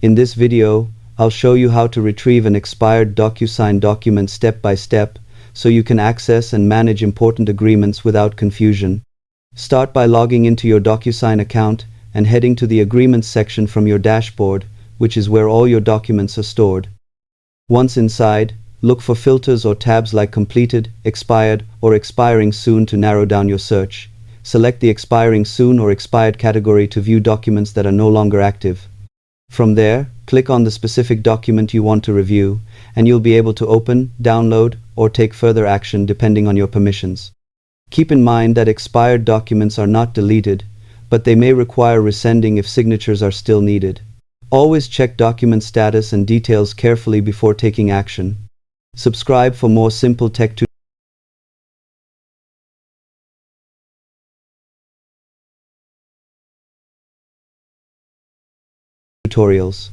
In this video, I'll show you how to retrieve an expired Docusign document step by step, so you can access and manage important agreements without confusion. Start by logging into your Docusign account and heading to the Agreements section from your dashboard, which is where all your documents are stored. Once inside, look for filters or tabs like Completed, Expired, or Expiring Soon to narrow down your search. Select the Expiring Soon or Expired category to view documents that are no longer active. From there, click on the specific document you want to review, and you'll be able to open, download, or take further action depending on your permissions. Keep in mind that expired documents are not deleted, but they may require resending if signatures are still needed. Always check document status and details carefully before taking action. Subscribe for more simple tech tutorials.